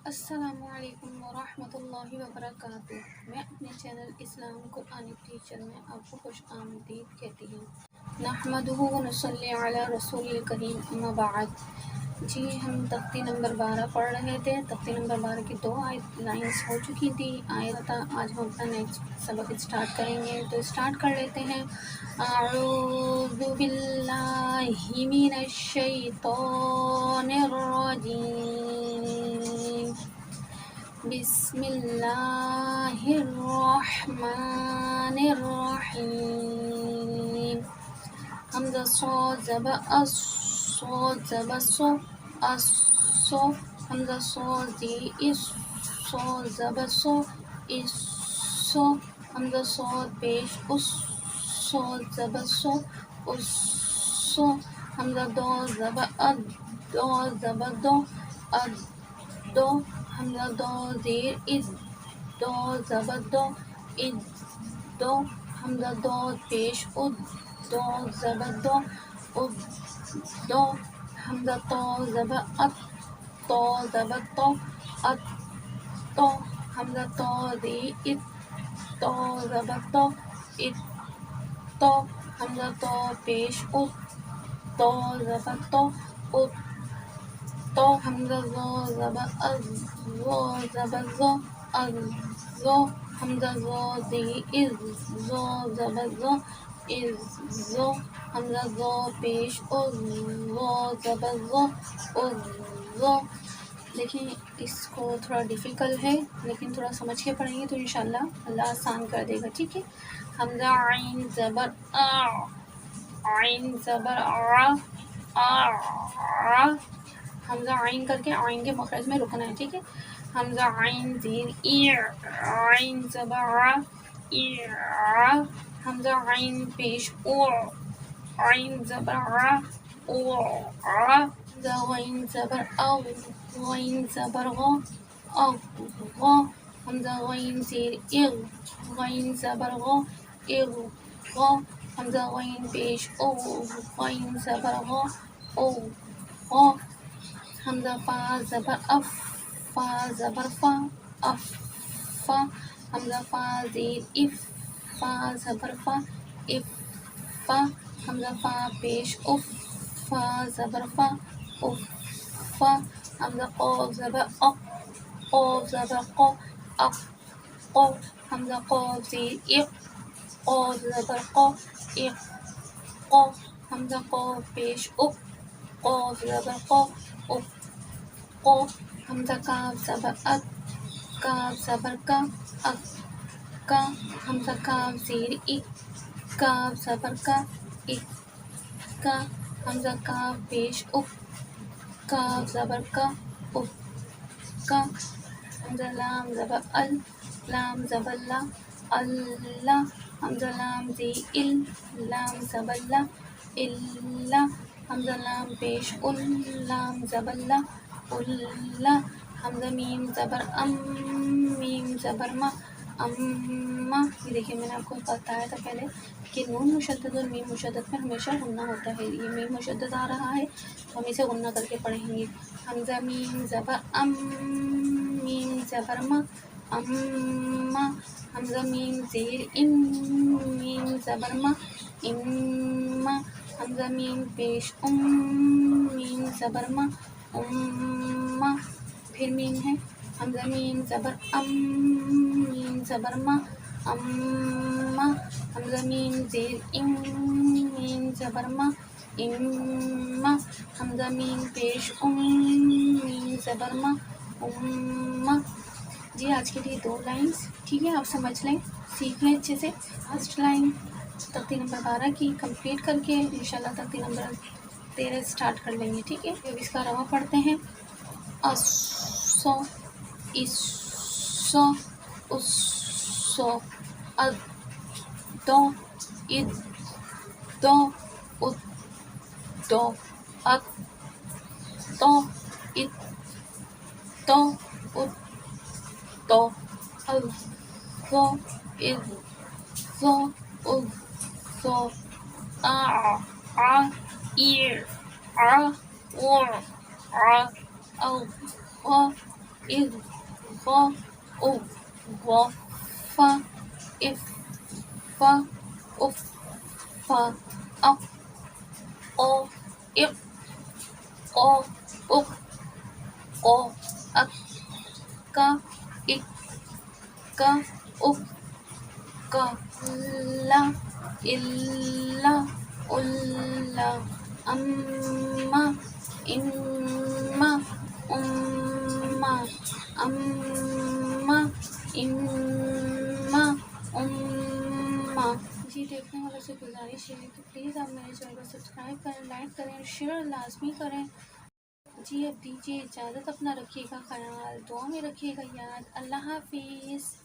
السلام علیکم ورحمۃ اللہ وبرکاتہ۔ میں اپنے چینل اسلام قرآنک ٹیچر میں آپ کو خوش آمدید کہتی ہوں۔ نحمدہ و نصلی علی رسول الکریم، اما بعد۔ جی ہم تختی نمبر 12 پڑھ رہے تھے۔ تختی نمبر 12 کی 2 لائنس ہو چکی تھی آیت تھا۔ آج ہم اپنا نیکسٹ سبق اسٹارٹ کریں گے، تو اسٹارٹ کر لیتے ہیں۔ اعوذ باللہ من الشیطان الرجیم، بسم اللہ الرحمن الرحیم۔ حمزہ صاد زبر اس، صاد زبر سو، اسو، حمزہ صاد زیر اس، صاد زبر سو، اسو، حمزہ صاد پیش اس، صاد زبر سو، اسو، حمزہ دو زبر اد، دو زبر دو، ادو، حمزہ دو زیر از، دو زبر دو، ادو، حمزہ دو پیش اد، دو زبر دو، ادو، حمزہ تو زبر ات، تو زبر تو، اتو، حمزہ تو زیر ات، تو زبر تو، اتو، حمزہ تو پیش ات، تو زبر تو، اتو، حمزہ زو زبر از، زو زبر زو، ازو، حمزہ زو زیر از، زو زبر زو، ازو، حمزہ زو پیش از، زو زبر زو، ازو۔ دیکھیں اس کو تھوڑا ڈیفیکلٹ ہے، لیکن تھوڑا سمجھ کے پڑھیں گے تو انشاءاللہ اللہ آسان کر دے گا، ٹھیک ہے۔ حمزہ عین زبر آ، عین زبر آ، حمزہ عین کر کے عین کے مخرج میں رکنا ہے، ٹھیک ہے۔ حمزہ عین زیر ای، عین زبر ای، حمزہ عین پیش او، عین زبر او، حمزہ غین زبر او، غین زبر غو، غو، حمزہ غین زیر اغ، غین زبر غو، غو، حمزہ غین پیش او، غین زبر غو، غو، حمزہ فا زبر اف، فا زبر فا، افا، حمزہ فا زیر اف، فا زبر فا، افا، حمزہ فا پیش اف، فا زبر فا، افا، حمزہ قاف زبر اق، قاف زبر قو، اقو، حمزہ قاف زیر اق، قاف زبر قو، اقو، حمزہ قاف پیش اق، قاف زبر قو، اقو، حمزہ کاف زبر ات، کاف زبر کا، اکا، حمزہ کاف زیر اک، کاف زبر کا، اکا، حمزہ کاف پیش اک، کاف زبر کا، اکا، حمزہ لام زبر ال، لام زبر لا، اللہ، حمزہ لام زیر ال، لام زبر لا، اللہ، حمزہ لام پیش ال، لام زبر لا، اللہ، حمزہ میم زبر ام، میم زبر ما، اما۔ یہ دیکھیے میں نے آپ کو بتایا تھا پہلے کہ نون مشدد اور میم مشدد میں ہمیشہ غنہ ہوتا ہے۔ یہ میم مشدد آ رہا ہے تو ہم اسے غنہ کر کے پڑھیں گے۔ حمزہ میم زبر ام، میم زبر ما، اما، حمزہ میم زیر ام، میم زبر ما، اما، حمزہ میم پیش ام، میم زبر ما، اما، پھر میم ہے۔ حمزہ میم زبر ام، میم زبر ما، اما، حمزہ میم زیر ام، میم زبر ما، اما، حمزہ میم پیش ام، میم زبر ما، اما۔ جی آج کے لیے 2 لائنس، ٹھیک ہے، آپ سمجھ لیں، سیکھ لیں اچھے سے۔ فرسٹ لائن تختی نمبر 12 کی کمپلیٹ کر کے انشاءاللہ تختی نمبر 13 اسٹارٹ کر لیں گے، ٹھیک ہے۔ اب اس کا رواں پڑھتے ہیں۔ اسو، اسو، اسو، ادو، ادو، ادو، اتو، اتو، اتو، ازو، ازو، ازو، آ، ای، او، او، اذ غا او غا اف اف اق او اق او اق او اک کا اک کا اک کا لا الا الا اما اما اما اما اما اما جی دیکھنے والوں سے گزارش ہے کہ پلیز آپ میرے چینل کو سبسکرائب کریں، لائک کریں، شیئر لازمی کریں۔ جی اب دیجیے اجازت، اپنا رکھیے گا خیال، دعا میں رکھیے گا یاد۔ اللہ حافظ۔